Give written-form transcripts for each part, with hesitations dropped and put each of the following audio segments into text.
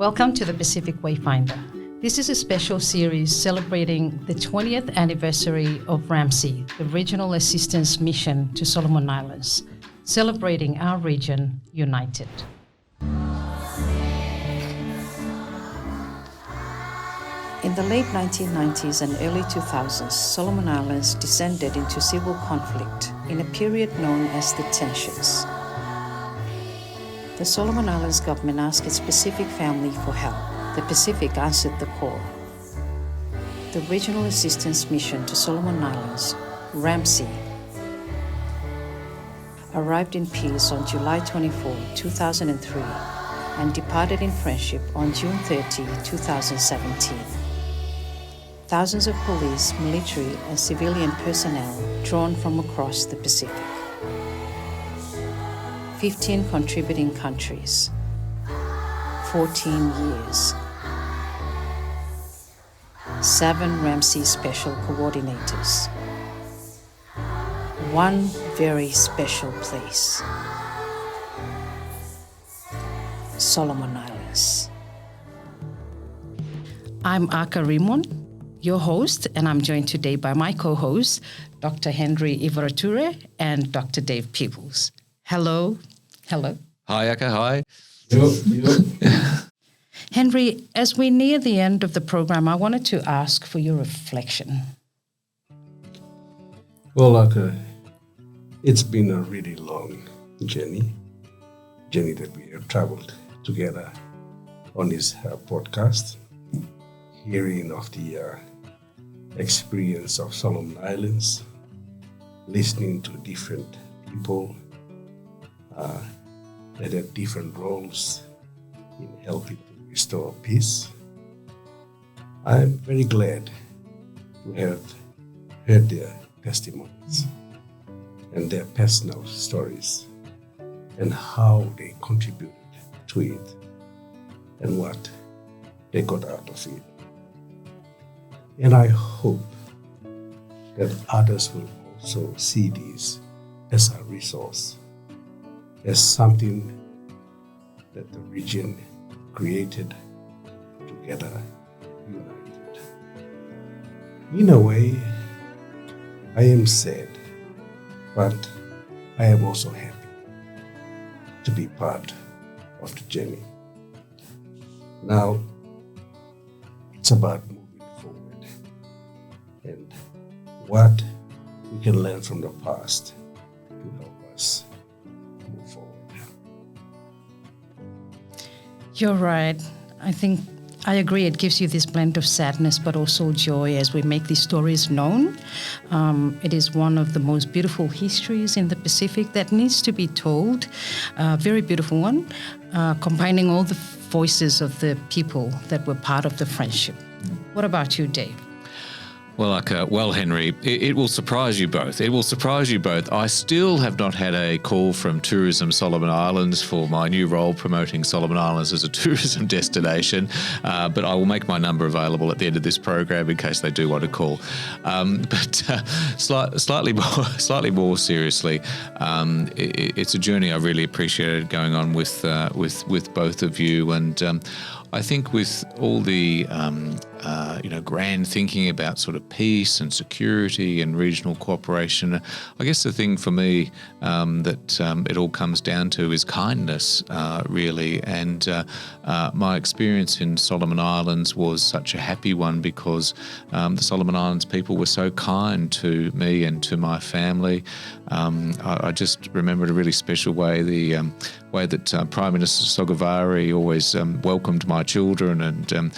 Welcome to the Pacific Wayfinder. This is a special series celebrating the 20th anniversary of RAMSI, the Regional Assistance Mission to Solomon Islands, celebrating our region united. In the late 1990s and early 2000s, Solomon Islands descended into civil conflict in a period known as the tensions. The Solomon Islands government asked its Pacific family for help. The Pacific answered the call. The Regional Assistance Mission to Solomon Islands, RAMSI, arrived in peace on July 24, 2003, and departed in friendship on June 30, 2017. Thousands of police, military, and civilian personnel drawn from across the Pacific. 15 contributing countries, 14 years, 7 RAMSI special coordinators, one very special place, Solomon Islands. I'm Aka Rimon, your host, and I'm joined today by my co-hosts, Dr. Henry Ivarature and Dr. Dave Peebles. Hello. Hello. Hi, Aka. Hi. Henry, as we near the end of the program, I wanted to ask for your reflection. Well, Aka, it's been a really long journey that we have traveled together on this podcast, hearing of the experience of Solomon Islands, listening to different people that have different roles in helping to restore peace. I'm very glad to have heard their testimonies and their personal stories and how they contributed to it and what they got out of it. And I hope that others will also see this as a resource, as something that the region created together, united. In a way, I am sad, but I am also happy to be part of the journey. Now, it's about moving forward and what we can learn from the past to help us move forward. You're right. I agree. It gives you this blend of sadness, but also joy as we make these stories known. It is one of the most beautiful histories in the Pacific that needs to be told. Very beautiful one, combining all the voices of the people that were part of the friendship. What about you, Dave? Well, Henry, it will surprise you both. It will surprise you both. I still have not had a call from Tourism Solomon Islands for my new role promoting Solomon Islands as a tourism destination, but I will make my number available at the end of this program in case they do want to call. Slightly more seriously, it's a journey I really appreciated going on with both of you, and I think with all the grand thinking about sort of peace and security and regional cooperation, I guess the thing for me that it all comes down to is kindness, really. And my experience in Solomon Islands was such a happy one because the Solomon Islands people were so kind to me and to my family. I just remembered a really special way, the way that Prime Minister Sogavari always welcomed my children and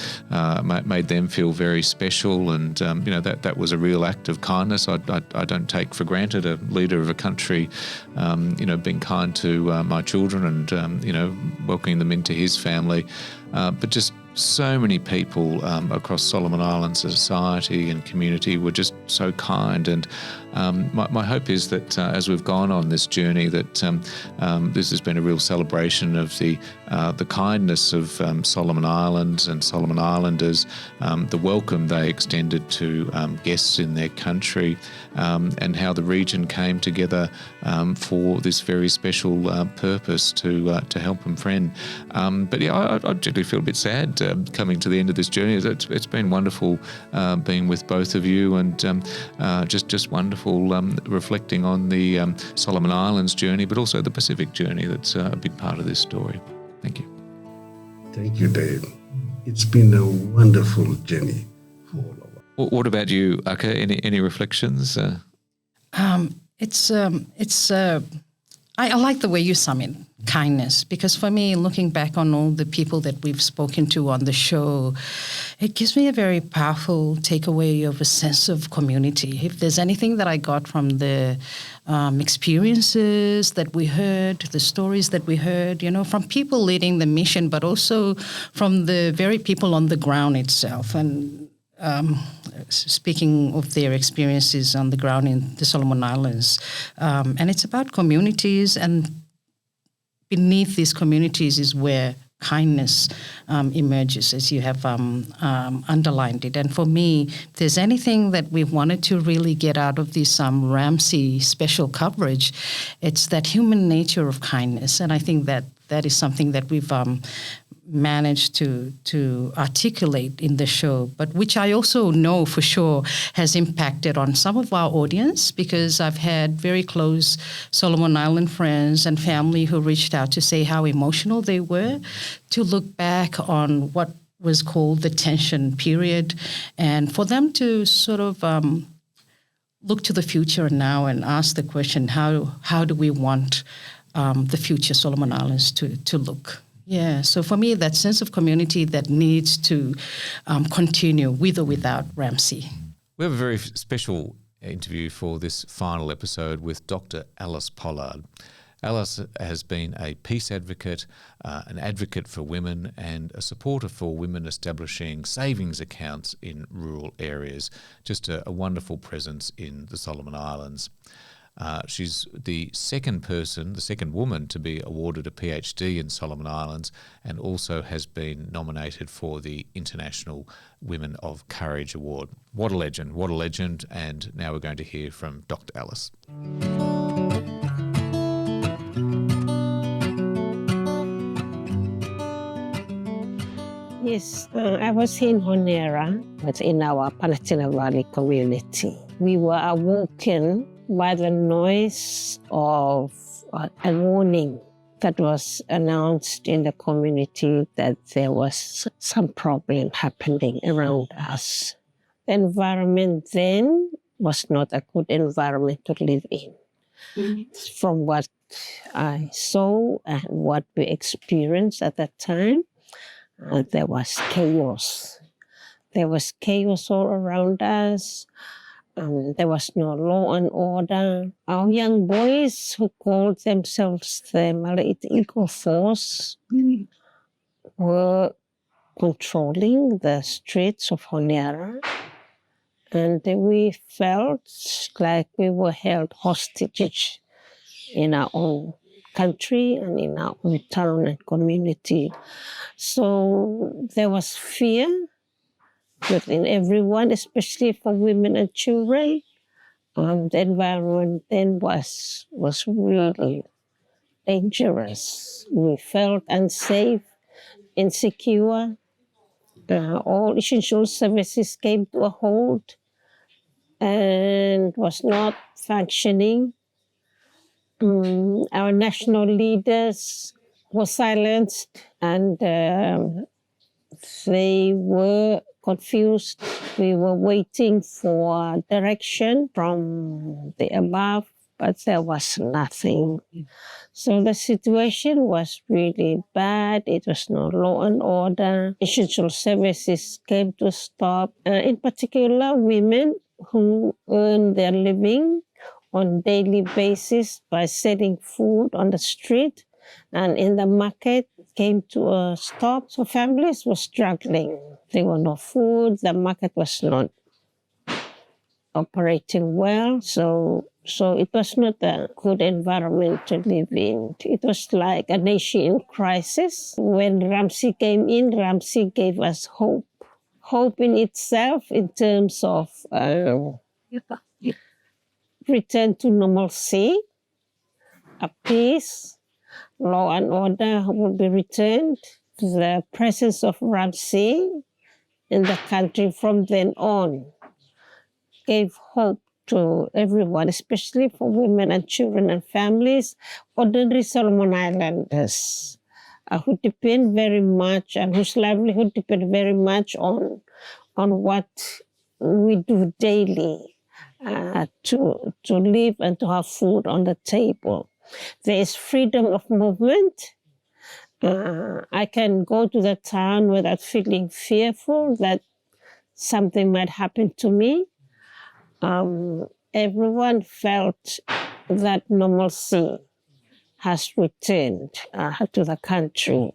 made them feel very special, and that was a real act of kindness. I don't take for granted a leader of a country being kind to my children and welcoming them into his family, but just so many people across Solomon Islands society and community were just so kind, and my hope is that as we've gone on this journey, that this has been a real celebration of the kindness of Solomon Islands and Solomon Islanders, the welcome they extended to guests in their country, and how the region came together for this very special purpose to help and friend. But yeah, I generally feel a bit sad coming to the end of this journey. It's been wonderful being with both of you, and just wonderful reflecting on the Solomon Islands journey, but also the Pacific journey that's a big part of this story. Thank you. Thank you, Dave. It's been a wonderful journey for all of us. What about you, Aka? Any reflections? I like the way you sum it, kindness, because for me, looking back on all the people that we've spoken to on the show, it gives me a very powerful takeaway of a sense of community. If there's anything that I got from the experiences that we heard, the stories that we heard, from people leading the mission, but also from the very people on the ground itself. And speaking of their experiences on the ground in the Solomon Islands. And it's about communities, and beneath these communities is where kindness emerges, as you have underlined it. And for me, if there's anything that we wanted to really get out of this RAMSI special coverage, it's that human nature of kindness. And I think that is something that we've managed to articulate in the show, but which I also know for sure has impacted on some of our audience, because I've had very close Solomon Island friends and family who reached out to say how emotional they were to look back on what was called the tension period, and for them to sort of look to the future now and ask the question, how do we want the future Solomon Islands to look? Yeah, so for me, that sense of community that needs to continue with or without RAMSI. We have a very special interview for this final episode with Dr. Alice Pollard. Alice has been a peace advocate, an advocate for women, and a supporter for women establishing savings accounts in rural areas. Just a wonderful presence in the Solomon Islands. She's the second woman to be awarded a PhD in Solomon Islands, and also has been nominated for the International Women of Courage Award. What a legend, and now we're going to hear from Dr. Alice. Yes, I was in Honera, but in our Palatina Valley community. We were awoken by the noise of a warning that was announced in the community that there was some problem happening around us. The environment then was not a good environment to live in. From what I saw and what we experienced at that time, there was chaos. There was chaos all around us. There was no law and order. Our young boys, who called themselves the Malay Eagle Force, were controlling the streets of Honera, and we felt like we were held hostage in our own country and in our own town and community. So there was fear within everyone, especially for women and children. The environment then was really dangerous. We felt unsafe, insecure. All essential services came to a halt and was not functioning. Our national leaders were silenced, and they were confused. We were waiting for direction from the above, but there was nothing. So the situation was really bad. It was no law and order. Essential services came to stop. In particular, women who earn their living on daily basis by selling food on the street and in the market came to a stop. So families were struggling. There was no food. The market was not operating well. So it was not a good environment to live in. It was like a nation in crisis. When RAMSI came in, RAMSI gave us hope. Hope in itself in terms of return to normalcy, a peace, law and order will be returned. The presence of RAMSI in the country from then on gave hope to everyone, especially for women and children and families, ordinary Solomon Islanders, who depend very much and whose livelihood depend very much on what we do daily to live and to have food on the table. There is freedom of movement. I can go to the town without feeling fearful that something might happen to me. Everyone felt that normalcy has returned to the country.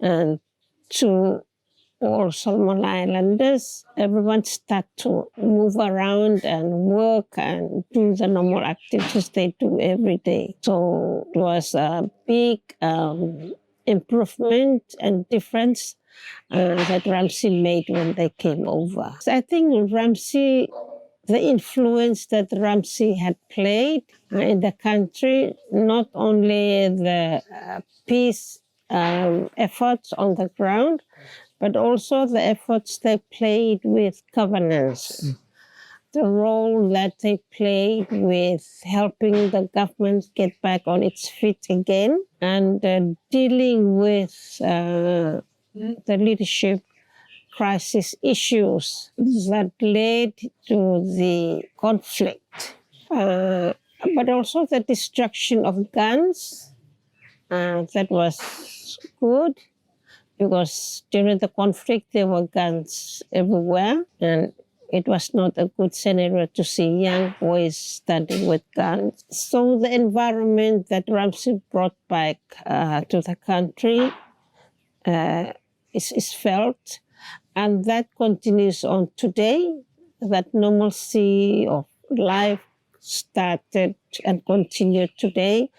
And to all Solomon Islanders, everyone started to move around and work and do the normal activities they do every day. So it was a big improvement and difference that RAMSI made when they came over. So I think RAMSI, the influence that RAMSI had played in the country, not only the peace efforts on the ground, but also the efforts they played with governance, the role that they played with helping the government get back on its feet again, and dealing with the leadership crisis issues that led to the conflict, but also the destruction of guns. That was good, because during the conflict there were guns everywhere, and it was not a good scenario to see young boys standing with guns. So the environment that RAMSI brought back to the country is felt, and that continues on today. That normalcy of life started and continued today.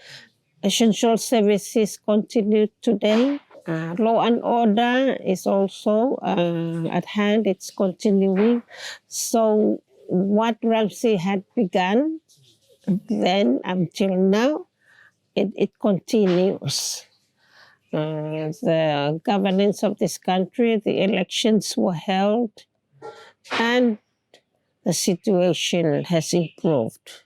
Essential services continue today. Law and order is also at hand, it's continuing. So what RAMSI had begun then until now, it continues. The governance of this country, the elections were held, and the situation has improved.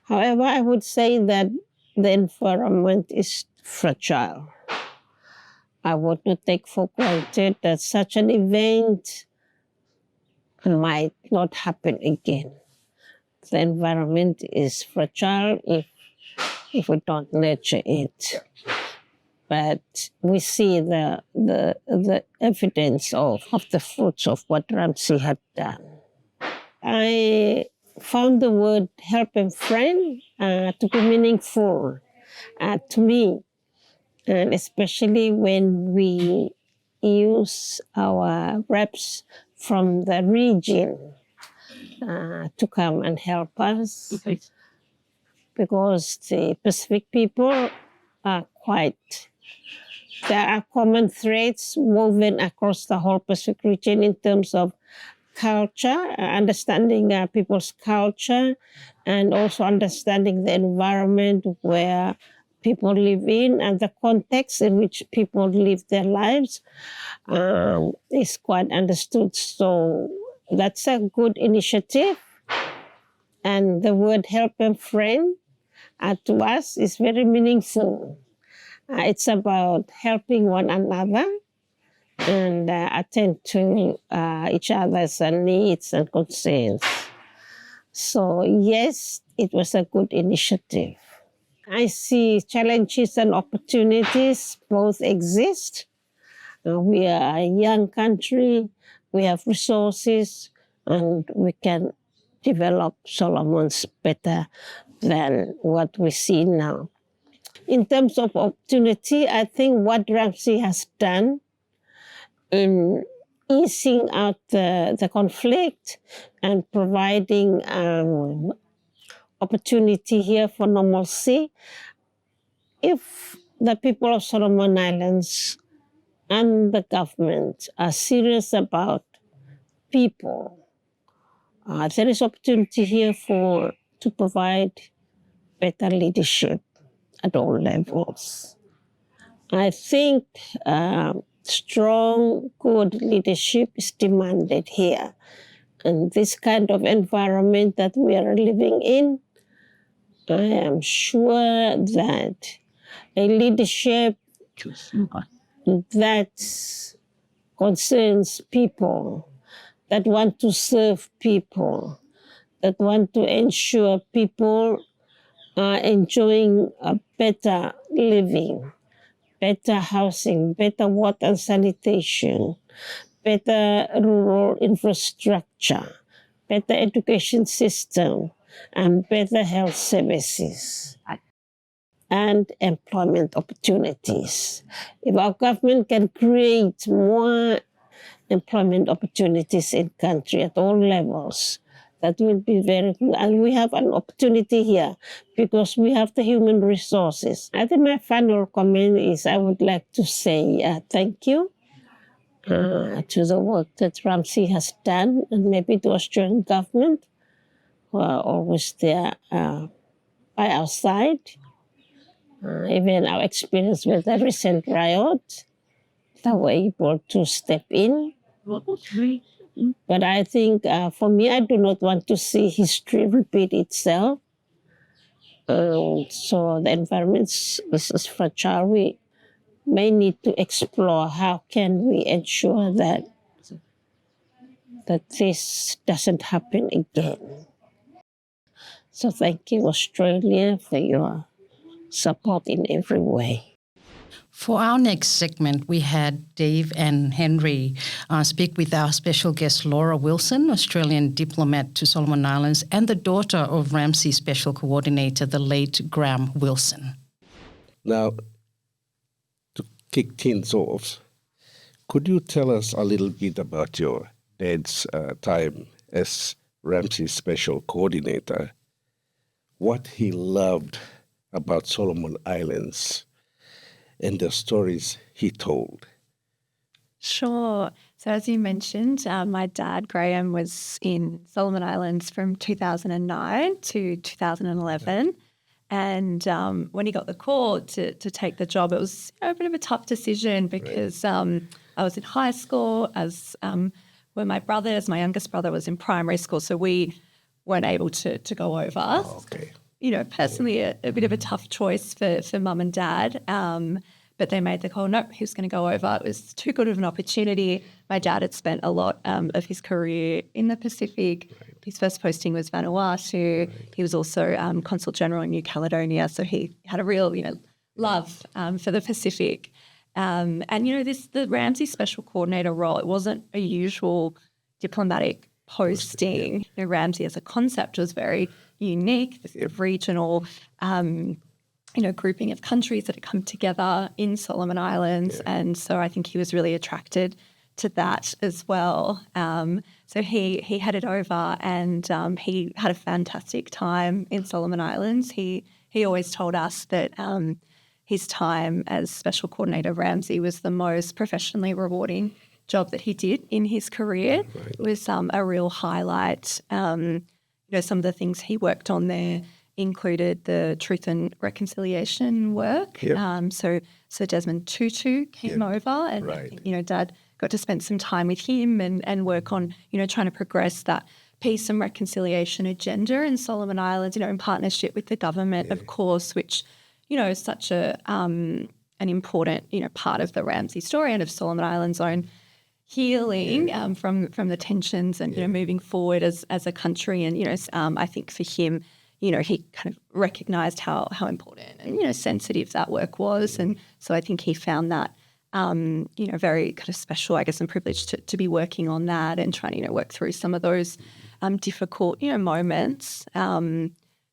However, I would say that the environment is fragile. I would not take for granted that such an event might not happen again. The environment is fragile if we don't nurture it. But we see the evidence of the fruits of what RAMSI had done. I found the word help and friend to be meaningful to me, and especially when we use our reps from the region to come and help us, because the Pacific people are there are common threads woven across the whole Pacific region in terms of culture, understanding people's culture, and also understanding the environment where people live in, and the context in which people live their lives is quite understood. So that's a good initiative. And the word help and friend to us is very meaningful. It's about helping one another and attend to each other's needs and concerns. So yes, it was a good initiative. I see challenges and opportunities both exist. We are a young country, we have resources, and we can develop Solomons better than what we see now. In terms of opportunity, I think what RAMSI has done in easing out the conflict and providing opportunity here for normalcy. If the people of Solomon Islands and the government are serious about people, there is opportunity here to provide better leadership at all levels. I think strong, good leadership is demanded here. And this kind of environment that we are living in, I am sure that a leadership that concerns people, that want to serve people, that want to ensure people are enjoying a better living, better housing, better water and sanitation, better rural infrastructure, better education system, and better health services and employment opportunities. If our government can create more employment opportunities in country at all levels, that will be very good. And we have an opportunity here because we have the human resources. I think my final comment is I would like to say thank you to the work that RAMSI has done, and maybe the Australian government who are always there by our side. Even our experience with the recent riot, they were able to step in. But I think for me, I do not want to see history repeat itself. So the environment is fragile. We may need to explore how can we ensure that this doesn't happen again. So thank you, Australia, for your support in every way. For our next segment, we had Dave and Henry speak with our special guest, Laura Wilson, Australian diplomat to Solomon Islands, and the daughter of RAMSI Special Coordinator, the late Graham Wilson. Now, to kick things off, could you tell us a little bit about your dad's time as RAMSI Special Coordinator, what he loved about Solomon Islands, and the stories he told? Sure. So as you mentioned, my dad, Graham, was in Solomon Islands from 2009 to 2011. And when he got the call to take the job, it was a bit of a tough decision because I was in high school as were my brothers. My youngest brother was in primary school, so we weren't able to go over. Oh, okay. You know, personally a bit of a tough choice for mum and dad. But they made the call, nope, he was going to go over. It was too good of an opportunity. My dad had spent a lot of his career in the Pacific. Right. His first posting was Vanuatu. Right. He was also Consul General in New Caledonia. So he had a real, love for the Pacific. And, the RAMSI Special Coordinator role, it wasn't a usual diplomatic posting. Yeah. RAMSI as a concept was very unique, this regional grouping of countries that had come together in Solomon Islands. Yeah. And so I think he was really attracted to that as well. So he headed over and he had a fantastic time in Solomon Islands. He always told us that his time as Special Coordinator of RAMSI was the most professionally rewarding job that he did in his career. Right. It was a real highlight. Some of the things he worked on there included the truth and reconciliation work. Yep. So Desmond Tutu came over and, I think, Dad got to spend some time with him and work on, trying to progress that peace and reconciliation agenda in Solomon Islands, in partnership with the government, of course, which, is such an important, part of the RAMSI story and of Solomon Islands' own healing from the tensions and, moving forward as a country. And, I think for him, he kind of recognised how important and, sensitive that work was. And so I think he found that, very kind of special, I guess, and privileged to be working on that and trying to, work through some of those difficult, moments.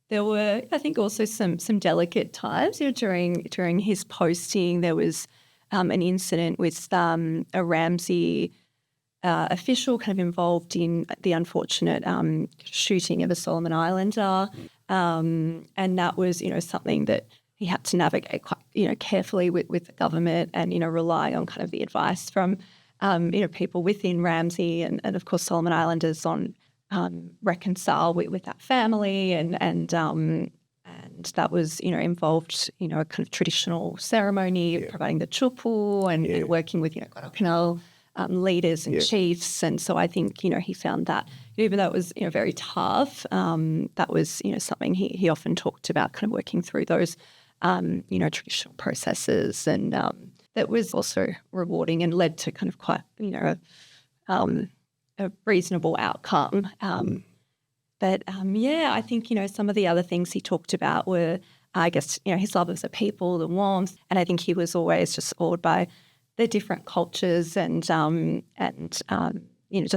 There were, I think, also some delicate times, during his posting. There was an incident with a RAMSI official kind of involved in the unfortunate shooting of a Solomon Islander. And that was, something that he had to navigate quite, carefully with the government and, rely on kind of the advice from, people within RAMSI and of course, Solomon Islanders on reconcile with that family and that was, involved, a kind of traditional ceremony, providing the chupu and working with, Guadalcanal leaders and chiefs. And so I think, he found that even though it was, very tough, that was, something he often talked about, kind of working through those, traditional processes. And that was also rewarding and led to kind of quite, a reasonable outcome. But I think, some of the other things he talked about were, I guess, his love of the people, the warmth. And I think he was always just awed by the different cultures and just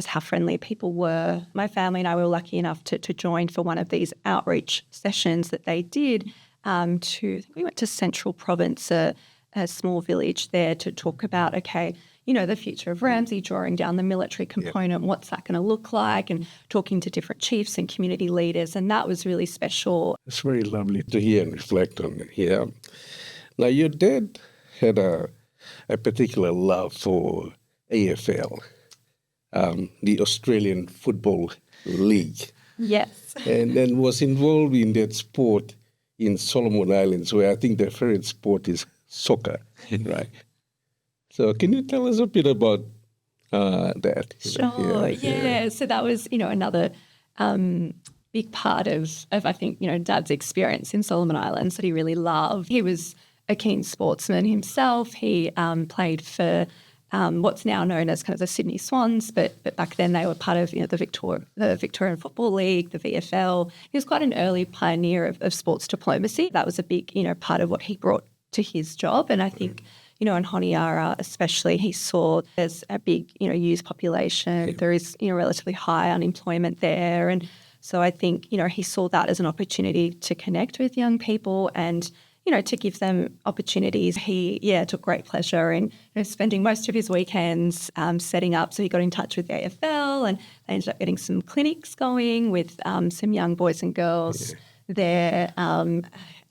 how friendly people were. My family and I were lucky enough to join for one of these outreach sessions that they did I think we went to Central Province, a small village there, to talk about, the future of RAMSI, drawing down the military component, what's that going to look like, and talking to different chiefs and community leaders. And that was really special. It's very lovely to hear and reflect on it here. Now, your dad had a particular love for AFL, the Australian Football League. Yes. And then was involved in that sport in Solomon Islands, where I think their favorite sport is soccer, right? So can you tell us a bit about that? Sure, yeah. So that was, another big part of I think, Dad's experience in Solomon Islands that he really loved. He was a keen sportsman himself. He played for what's now known as kind of the Sydney Swans, but back then they were part of, the Victorian Football League, the VFL. He was quite an early pioneer of sports diplomacy. That was a big, part of what he brought to his job. And I think, in Honiara especially, he saw there's a big, youth population. There is, relatively high unemployment there. And so I think, he saw that as an opportunity to connect with young people and, to give them opportunities. He, took great pleasure in spending most of his weekends setting up. So he got in touch with the AFL and they ended up getting some clinics going with some young boys and girls there.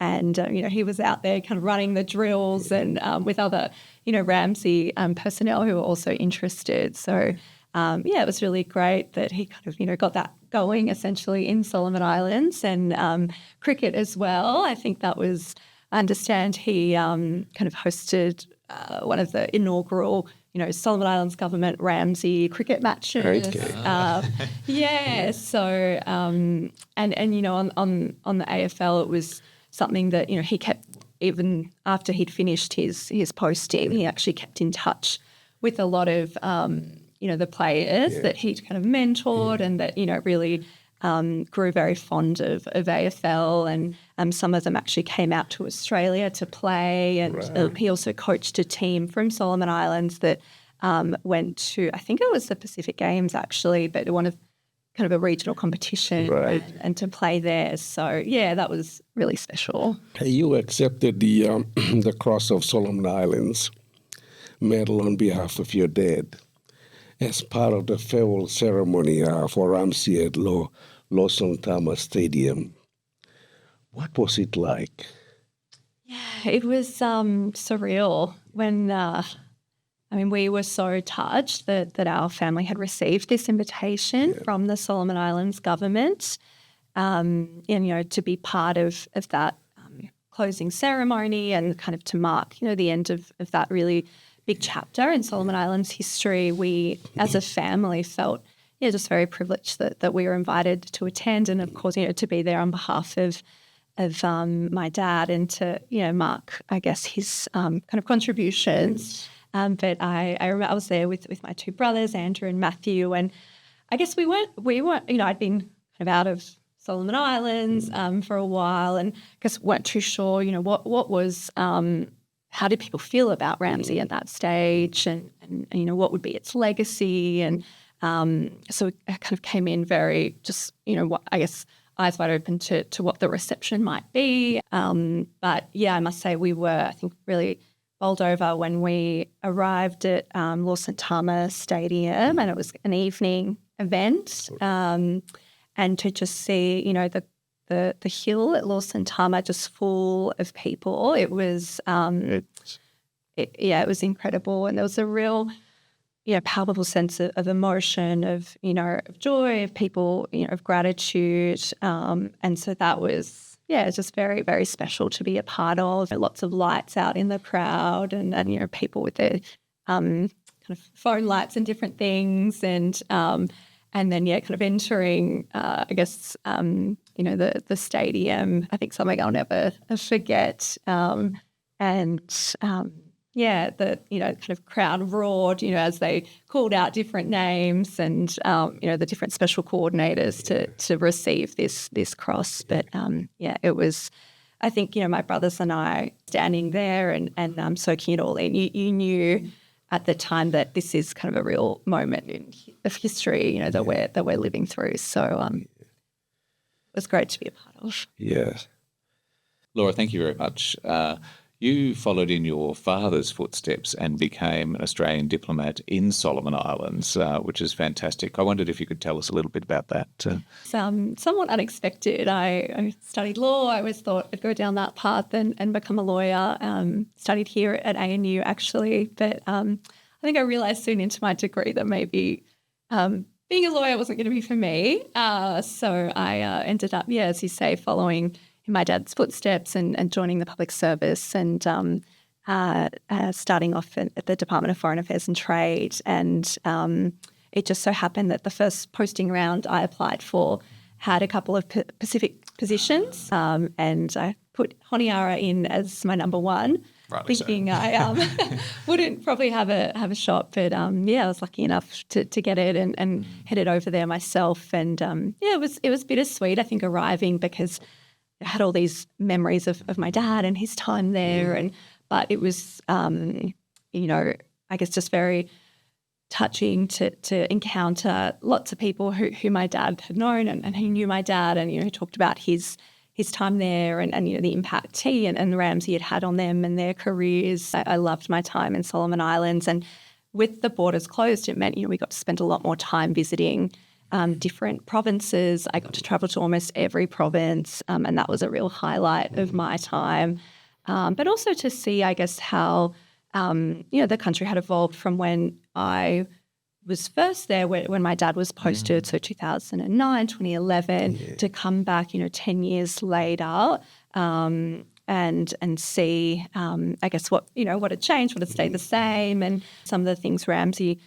And he was out there kind of running the drills and with other, RAMSI personnel who were also interested. So, it was really great that he kind of, got that going essentially in Solomon Islands and cricket as well. I think that was, I understand he kind of hosted one of the inaugural, Solomon Islands government RAMSI cricket matches. Okay. So on the AFL, it was something that he kept even after he'd finished his posting. He actually kept in touch with a lot of the players that he'd kind of mentored and that really grew very fond of AFL, and some of them actually came out to Australia to play. And he also coached a team from Solomon Islands that went to, I think it was the Pacific Games actually, but one of kind of a regional competition and to play there. So, that was really special. You accepted the the Cross of Solomon Islands medal on behalf of your dad as part of the farewell ceremony for RAMSI at Lawson Tama Stadium. What was it like? Yeah, it was surreal when, we were so touched that our family had received this invitation from the Solomon Islands government, and, to be part of that closing ceremony and kind of to mark, the end of that really big chapter in Solomon Islands history. We, as a family, felt just very privileged that we were invited to attend, and of course, to be there on behalf of my dad and to mark, I guess, his kind of contributions. But I remember I was there with my two brothers, Andrew and Matthew, and I guess we weren't. I'd been kind of out of Solomon Islands for a while, and I guess weren't too sure. What was. How did people feel about RAMSI at that stage, and what would be its legacy? And so I kind of came in very just, I guess, eyes wide open to what the reception might be. But I must say we were, I think, really bowled over when we arrived at Lawson Tama Stadium, and it was an evening event. And to just see, you know, the hill at Lawson Tama just full of people, it was it was incredible, and there was a real, you know, palpable sense of emotion, of, you know, of joy, of people, you know, of gratitude, and so that was. Yeah, it's just very, very special to be a part of. Lots of lights out in the crowd, and you know, people with their kind of phone lights and different things, and then kind of entering, I guess, you know, the stadium. I think something I'll never forget. The, you know, kind of crowd roared, you know, as they called out different names, and you know, the different special coordinators to receive this cross. But it was, I think, you know, my brothers and I standing there and soaking it all in. You knew at the time that this is kind of a real moment of history, you know, that we're living through. So it was great to be a part of. Yes. Laura, thank you very much. You followed in your father's footsteps and became an Australian diplomat in Solomon Islands, which is fantastic. I wondered if you could tell us a little bit about that. It's somewhat unexpected. I studied law. I always thought I'd go down that path and become a lawyer. Studied here at ANU, actually. But I think I realised soon into my degree that maybe being a lawyer wasn't going to be for me. So I ended up, as you say, following in my dad's footsteps and joining the public service, and starting off at the Department of Foreign Affairs and Trade. And it just so happened that the first posting round I applied for had a couple of Pacific positions, and I put Honiara in as my number one, thinking I wouldn't probably have a shot. But I was lucky enough to get it and headed over there myself. And it was bittersweet, I think, arriving, because I had all these memories of my dad and his time there, but it was, you know, I guess just very touching to encounter lots of people who my dad had known and who knew my dad, and, you know, talked about his time there and you know, the impact he and RAMSI had on them and their careers. I loved my time in Solomon Islands, and with the borders closed, it meant, you know, we got to spend a lot more time visiting different provinces. I got to travel to almost every province, and that was a real highlight of my time. But also to see, I guess, how, you know, the country had evolved from when I was first there, when my dad was posted, so 2009, 2011, to come back, you know, 10 years later, and see, I guess, what had changed, what had stayed the same, and some of the things RAMSI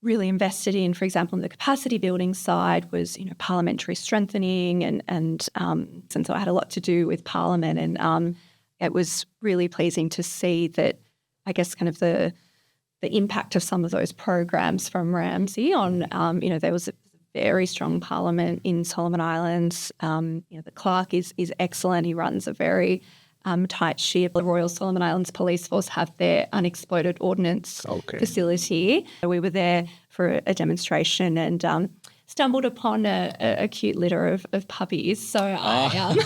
really invested in, for example, on the capacity building side, was, you know, parliamentary strengthening, and so I had a lot to do with Parliament, and it was really pleasing to see that, I guess, kind of the impact of some of those programs from RAMSI on, you know, there was a very strong Parliament in Solomon Islands. You know, the clerk is excellent. He runs a very tight ship. The Royal Solomon Islands Police Force have their unexploded ordnance facility. We were there for a demonstration and stumbled upon a cute litter of puppies. So I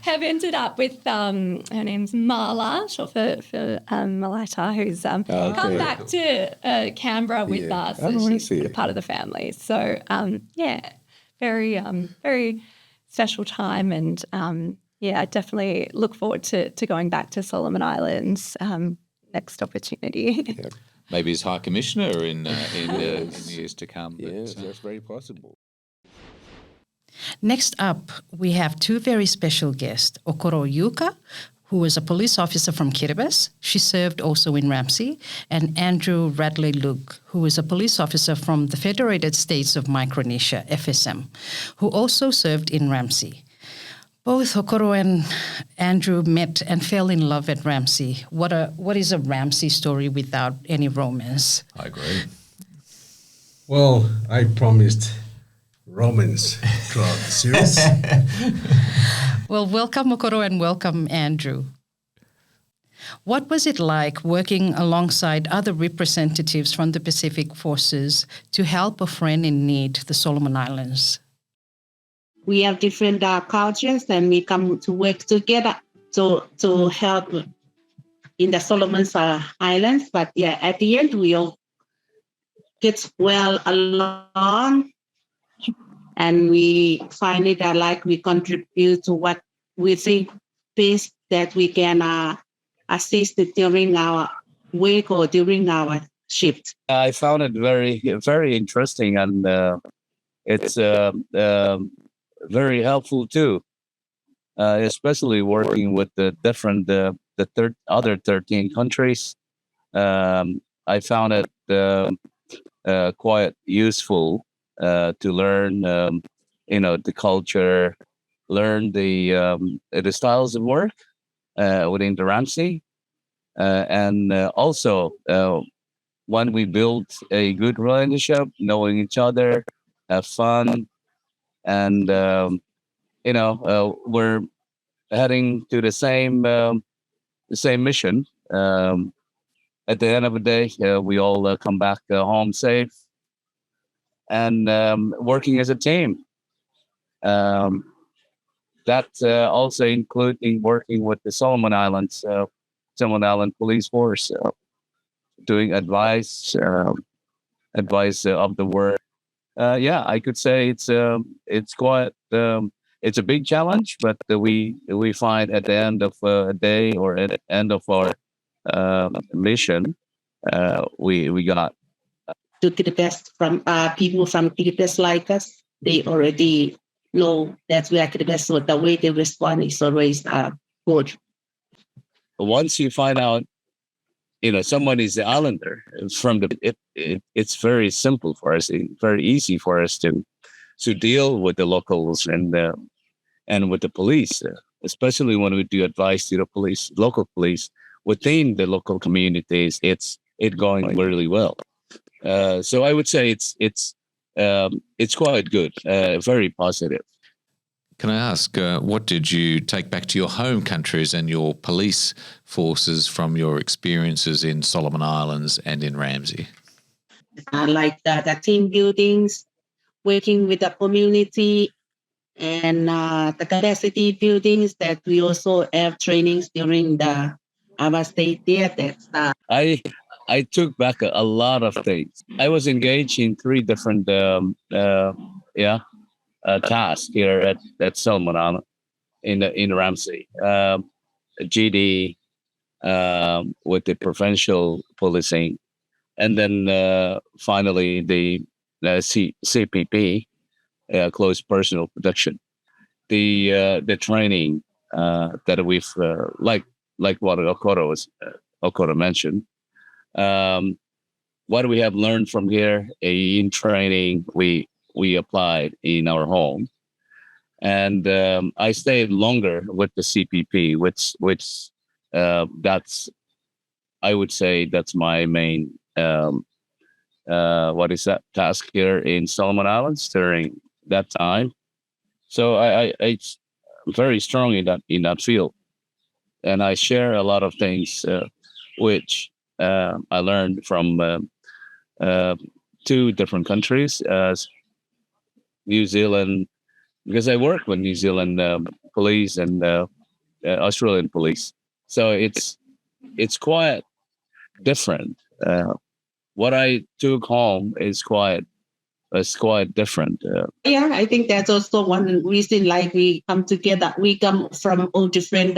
have ended up with, her name's Marla, short for Malata, who's come back to Canberra with us. So she's part of the family. So, very, very special time, and I definitely look forward to going back to Solomon Islands next opportunity. Yeah. Maybe as High Commissioner in years to come. Yes, that's very possible. Next up, we have two very special guests, Okoro Yuka, who was a police officer from Kiribati. She served also in RAMSI, and Andrew Radley Luke, who is a police officer from the Federated States of Micronesia, FSM, who also served in RAMSI. Both Okoro and Andrew met and fell in love at RAMSI. What is a RAMSI story without any romance? I agree. Well, I promised romance throughout the series. Well, welcome Okoro and welcome Andrew. What was it like working alongside other representatives from the Pacific Forces to help a friend in need, the Solomon Islands? We have different cultures, and we come to work together to help in the Solomon Islands. But yeah, at the end, we all get well along, and we find it like we contribute to what we think best that we can assist during our week or during our shift. I found it very interesting, and it's very helpful too, especially working with the different other 13 countries. I found it quite useful to learn, the culture, learn the styles of work within the RAMSI, and also when we build a good relationship, knowing each other, have fun, and we're heading to the same mission. At the end of the day, we all come back home safe and working as a team. Um, that also including working with the Solomon Island Police Force, doing advice of the work. Yeah, I could say it's quite it's a big challenge, but we find at the end of a day or at the end of our mission, we got. To get the best from people from Philippines like us. They already know that we are the best, so the way they respond is always good. Once you find out, someone is the islander from it's very simple for us, very easy for us to deal with the locals and with the police, especially when we do advice to the local police within the local communities. It's going really well. So I would say it's quite good, very positive. Can I ask, what did you take back to your home countries and your police forces from your experiences in Solomon Islands and in RAMSI? Like the team buildings, working with the community, and the capacity buildings that we also have trainings during our stay there. That's I took back a lot of things. I was engaged in 3 different tasks here at Solomon Island in RAMSI. GD, with the provincial policing, and then finally the CPP, close personal protection. The training that we've like what Okoro mentioned. What we have learned from here in training, we applied in our home, and I stayed longer with the CPP, which that's, I would say, that's my main what is that task here in Solomon Islands during that time. So it's very strong in that field, and I share a lot of things which I learned from 2 different countries, New Zealand, because I work with New Zealand police and Australian police. So it's quite different. What I took home is quite different. Yeah, I think that's also one reason. Like we come together, we come from all different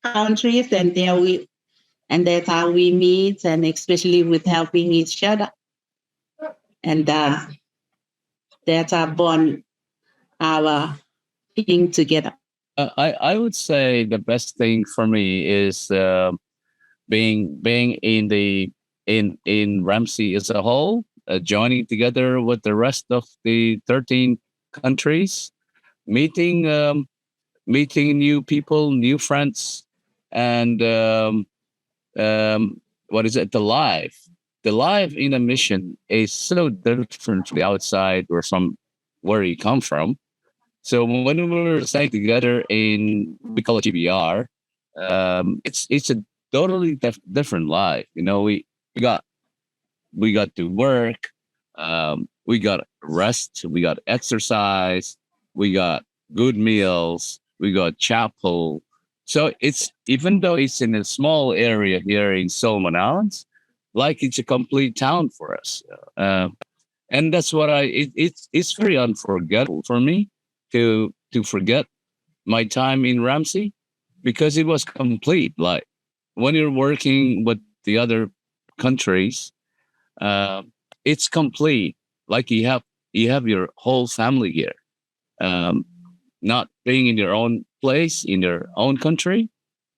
countries, and that's how we meet, and especially with helping each other, and that's our bond, our being together. I would say the best thing for me is being in RAMSI as a whole, joining together with the rest of the 13 countries, meeting new people, new friends, and what is it? The life in a mission is so different from the outside or from where you come from. So when we were staying together we call it GBR, it's a totally different life. We got to work, we got rest, we got exercise, we got good meals, we got chapel, So it's, even though it's in a small area here in Solomon Islands, like it's a complete town for us. And that's what it's very unforgettable for me to forget my time in RAMSI, because it was complete. Like when you're working with the other countries, it's complete. Like you have your whole family here. Not being in your own place, in your own country,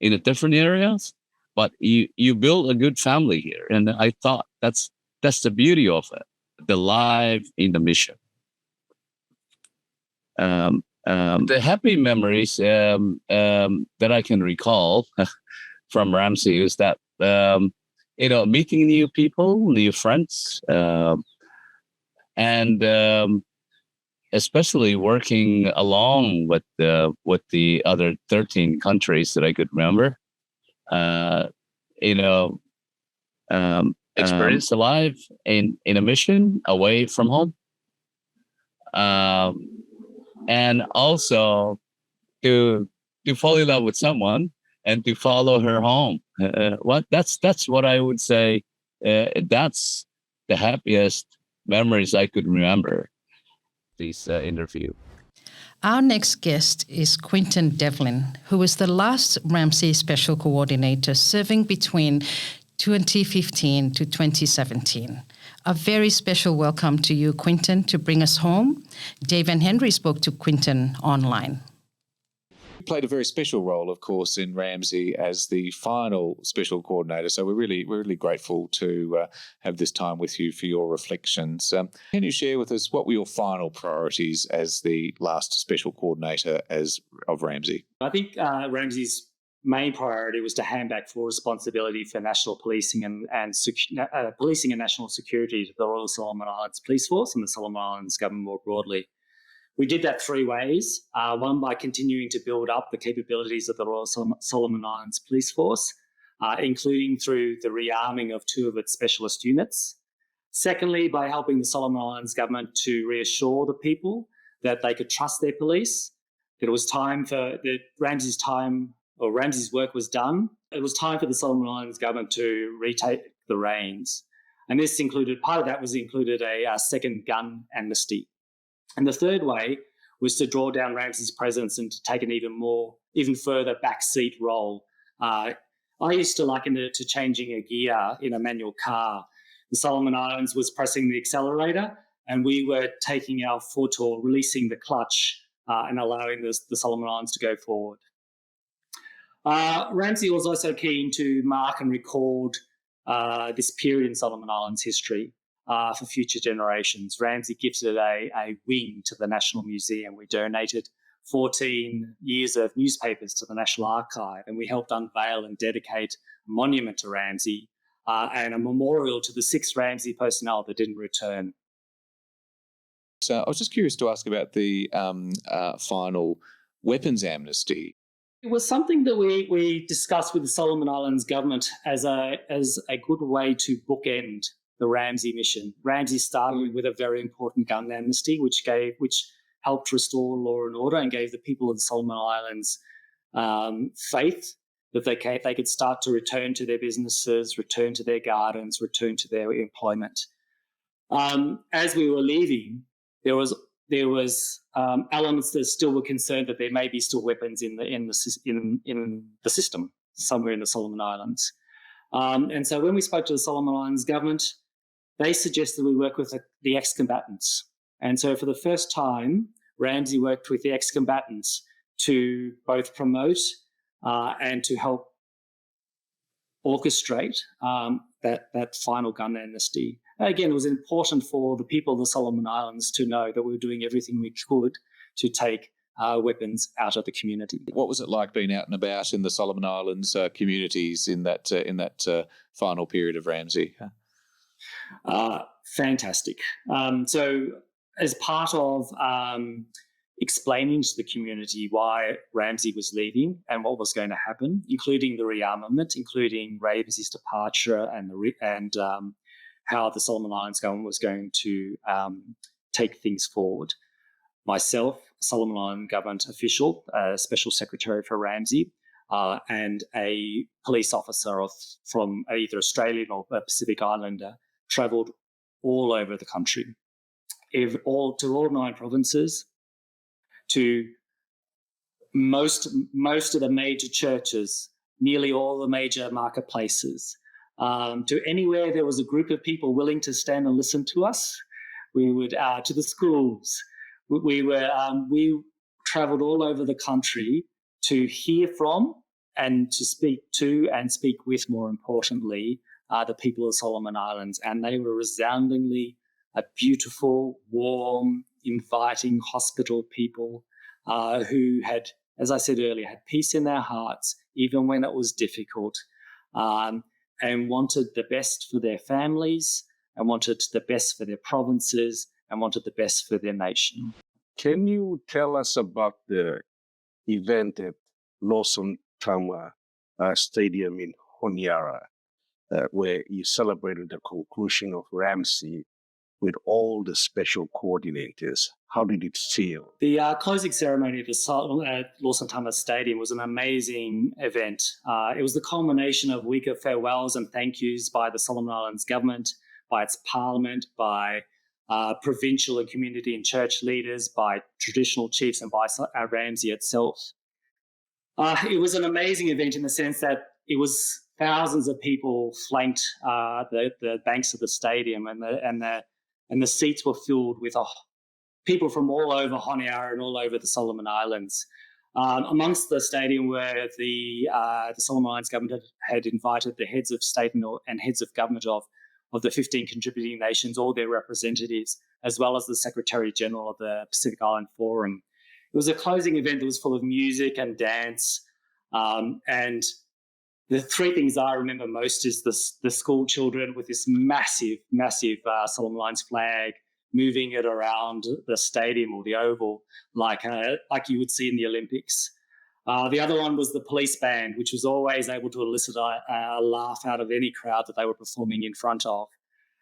in the different areas, but you build a good family here. And I thought that's the beauty of it, the life in the mission. The happy memories that I can recall from RAMSI is that meeting new people, new friends, and especially working along with the other 13 countries that I could remember. Experience alive in a mission away from home, and also to fall in love with someone and to follow her home. That's what I would say. That's the happiest memories I could remember. This interview. Our next guest is Quinton Devlin, who is the last RAMSI Special Coordinator serving between 2015 to 2017. A very special welcome to you, Quinton, to bring us home. Dave and Henry spoke to Quinton online. You played a very special role, of course, in RAMSI as the final special coordinator. So we're really grateful to have this time with you for your reflections. Can you share with us what were your final priorities as the last special coordinator of RAMSI? I think RAMSI's main priority was to hand back full responsibility for national policing and policing and national security to the Royal Solomon Islands Police Force and the Solomon Islands government more broadly. We did that three ways. One, by continuing to build up the capabilities of the Royal Solomon Islands Police Force, including through the rearming of 2 of its specialist units. Secondly, by helping the Solomon Islands government to reassure the people that they could trust their police, that it was time for RAMSI's work was done. It was time for the Solomon Islands government to retake the reins. And this included, part of that was included a second gun amnesty. And the third way was to draw down RAMSI's presence and to take an even further backseat role. I used to liken it to changing a gear in a manual car. The Solomon Islands was pressing the accelerator and we were taking our foot or releasing the clutch and allowing the Solomon Islands to go forward. RAMSI was also keen to mark and record this period in Solomon Islands history for future generations. RAMSI gifted a wing to the National Museum. We donated 14 years of newspapers to the National Archive, and we helped unveil and dedicate a monument to RAMSI and a memorial to the 6 RAMSI personnel that didn't return. So I was just curious to ask about the final weapons amnesty. It was something that we discussed with the Solomon Islands government as a good way to bookend the RAMSI mission. RAMSI started with a very important gun amnesty, which helped restore law and order and gave the people of the Solomon Islands faith that they could start to return to their businesses, return to their gardens, return to their employment. As we were leaving, there was elements that still were concerned that there may be still weapons in the system somewhere in the Solomon Islands. And so when we spoke to the Solomon Islands government, they suggested we work with the ex-combatants. And so for the first time, RAMSI worked with the ex-combatants to both promote and to help orchestrate that final gun amnesty. Again, it was important for the people of the Solomon Islands to know that we were doing everything we could to take weapons out of the community. What was it like being out and about in the Solomon Islands communities in that final period of RAMSI? Fantastic. So as part of explaining to the community why RAMSI was leaving and what was going to happen, including the rearmament, including RAMSI's departure and how the Solomon Islands government was going to take things forward. Myself, Solomon Island government official, Special Secretary for RAMSI, and a police officer from either Australian or Pacific Islander travelled all over the country, to all 9 provinces, to most of the major churches, nearly all the major marketplaces, to anywhere there was a group of people willing to stand and listen to us. We would to the schools. We travelled all over the country to hear from and to speak to and speak with, more importantly, the people of Solomon Islands. And they were resoundingly a beautiful, warm, inviting, hospitable people who had, as I said earlier, had peace in their hearts, even when it was difficult, and wanted the best for their families, and wanted the best for their provinces, and wanted the best for their nation. Can you tell us about the event at Lawson Tama Stadium in Honiara, where you celebrated the conclusion of RAMSI with all the special coordinators? How did it feel? The closing ceremony at Lawson Tama Stadium was an amazing event. It was the culmination of a week of farewells and thank yous by the Solomon Islands government, by its parliament, by provincial and community and church leaders, by traditional chiefs, and by RAMSI itself. It was an amazing event in the sense that it was thousands of people flanked the banks of the stadium, and the seats were filled with people from all over Honiara and all over the Solomon Islands. Amongst the stadium were the Solomon Islands government had invited the heads of state and heads of government of the 15 contributing nations, all their representatives, as well as the Secretary General of the Pacific Island Forum. It was a closing event that was full of music and dance. And the 3 things I remember most is the school children with this massive Solomon Islands flag, moving it around the stadium or the oval like you would see in the Olympics. The other one was the police band, which was always able to elicit a laugh out of any crowd that they were performing in front of.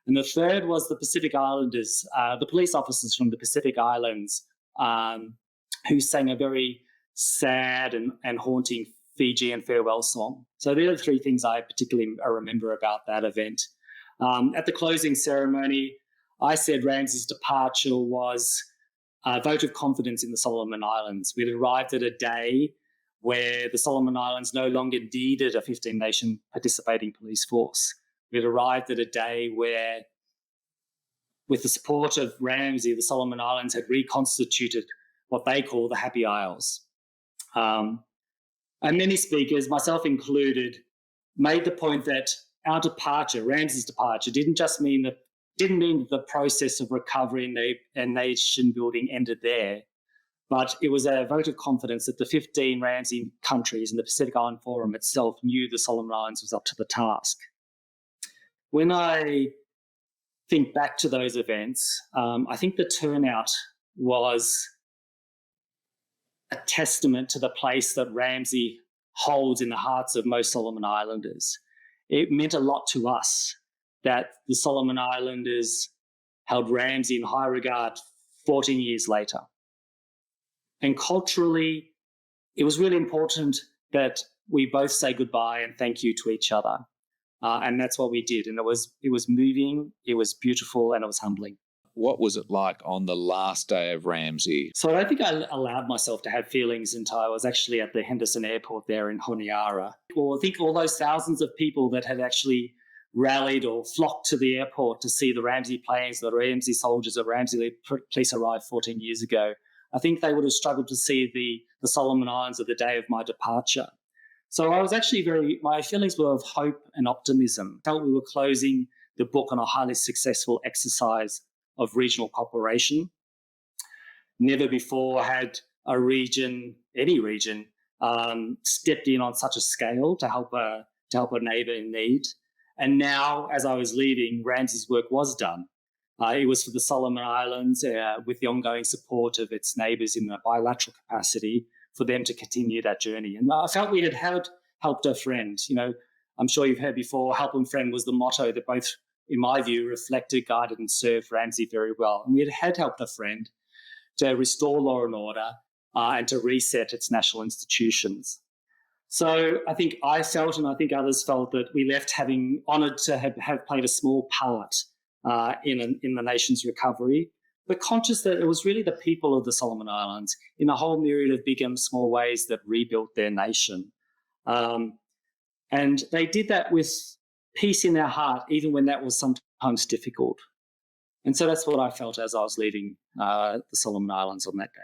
And the third was the Pacific Islanders, the police officers from the Pacific Islands, who sang a very sad and haunting Fijian farewell song. So they're the 3 things I particularly remember about that event. At the closing ceremony, I said RAMSI's departure was a vote of confidence in the Solomon Islands. We'd arrived at a day where the Solomon Islands no longer needed a 15-nation participating police force. We'd arrived at a day where, with the support of RAMSI, the Solomon Islands had reconstituted what they call the Happy Isles. And many speakers, myself included, made the point that our departure, RAMSI's departure, didn't mean that the process of recovery and nation building ended there, but it was a vote of confidence that the 15 RAMSI countries and the Pacific Island Forum itself knew the Solomon Islands was up to the task. When I think back to those events, I think the turnout was a testament to the place that RAMSI holds in the hearts of most Solomon Islanders. It meant a lot to us that the Solomon Islanders held RAMSI in high regard 14 years later. And culturally, it was really important that we both say goodbye and thank you to each other. And that's what we did. And it was moving, it was beautiful, and it was humbling. What was it like on the last day of RAMSI? So I don't think I allowed myself to have feelings until I was actually at the Henderson Airport there in Honiara. Or I think all those thousands of people that had actually rallied or flocked to the airport to see the RAMSI planes, the RAMSI soldiers, the RAMSI police arrive 14 years ago, I think they would have struggled to see the Solomon Islands at the day of my departure. So I was actually my feelings were of hope and optimism. I felt we were closing the book on a highly successful exercise of regional cooperation. Never before had any region, stepped in on such a scale to help a neighbour in need. And now, as I was leaving, RAMSI's work was done. It was for the Solomon Islands, with the ongoing support of its neighbours in a bilateral capacity, for them to continue that journey. And I felt we had helped a friend. You know, I'm sure you've heard before, help and friend was the motto that both, in my view, reflected, guided and served RAMSI very well. And we had helped a friend to restore law and order and to reset its national institutions. So I think I felt, and I think others felt, that we left having honoured to have played a small part in the nation's recovery, but conscious that it was really the people of the Solomon Islands in a whole myriad of big and small ways that rebuilt their nation. And they did that with peace in their heart, even when that was sometimes difficult. And so that's what I felt as I was leading the Solomon Islands on that day.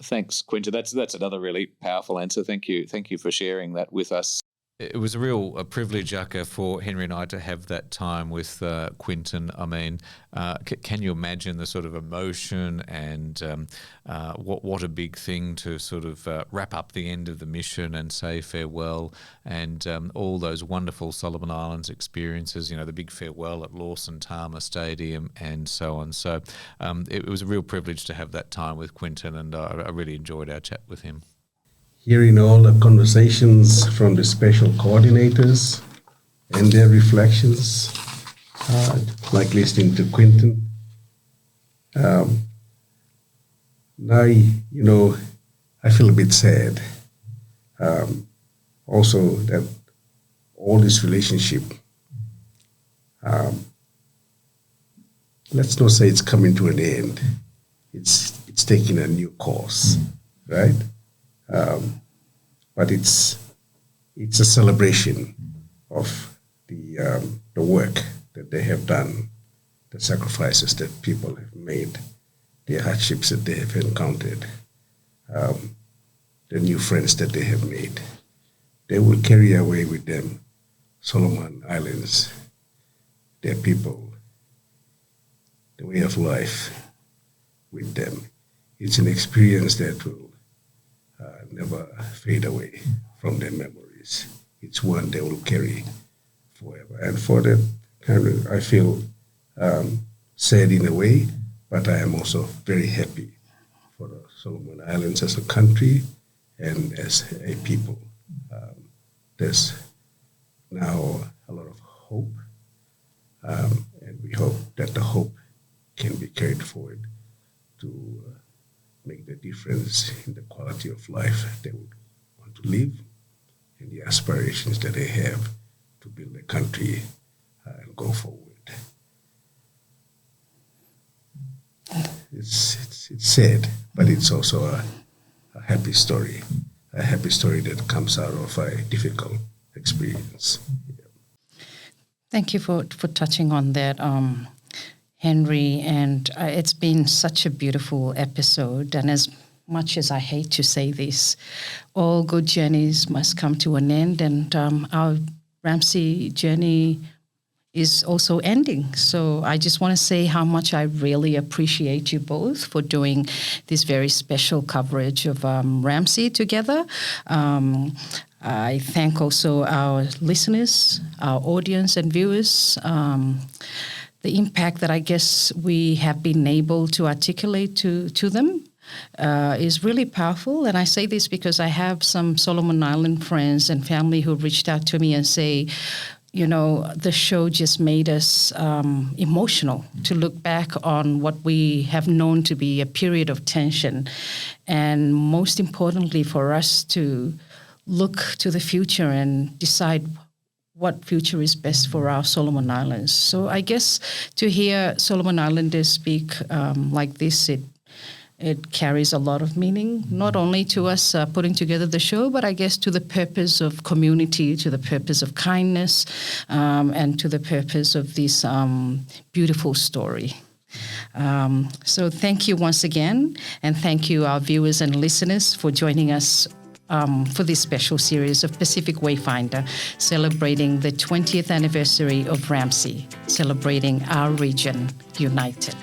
Thanks, Quinta. That's another really powerful answer. Thank you for sharing that with us. It was a real privilege, Aka, for Henry and I to have that time with Quinton. I mean, can you imagine the sort of emotion and what a big thing to sort of wrap up the end of the mission and say farewell, and all those wonderful Solomon Islands experiences, the big farewell at Lawson Tama Stadium and so on. So it was a real privilege to have that time with Quinton, and I really enjoyed our chat with him. Hearing all the conversations from the special coordinators and their reflections, like listening to Quinton. Now, I feel a bit sad. Also, that all this relationship, let's not say it's coming to an end. It's taking a new course, right? But it's a celebration of the work that they have done, the sacrifices that people have made, the hardships that they have encountered, the new friends that they have made. They will carry away with them Solomon Islands, their people, the way of life with them. It's an experience that will never fade away from their memories. It's one they will carry forever. And for that, I feel sad in a way, but I am also very happy for the Solomon Islands as a country and as a people. There's now a lot of hope, and we hope that the hope can be carried forward to make the difference in the quality of life they would want to live and the aspirations that they have to build a country and go forward. It's sad, but it's also a happy story that comes out of a difficult experience. Yeah. Thank you for touching on that, Henry, and it's been such a beautiful episode. And as much as I hate to say this, all good journeys must come to an end, and our RAMSI journey is also ending. So I just want to say how much I really appreciate you both for doing this very special coverage of RAMSI together. I thank also our listeners, our audience and viewers. The impact that I guess we have been able to articulate to them is really powerful. And I say this because I have some Solomon Island friends and family who reached out to me and say, the show just made us emotional to look back on what we have known to be a period of tension. And most importantly, for us to look to the future and decide what future is best for our Solomon Islands. So I guess to hear Solomon Islanders speak like this, it carries a lot of meaning, not only to us putting together the show, but I guess to the purpose of community, to the purpose of kindness, and to the purpose of this beautiful story. So thank you once again, and thank you, our viewers and listeners, for joining us for this special series of Pacific Wayfinder, celebrating the 20th anniversary of RAMSI, celebrating our region united.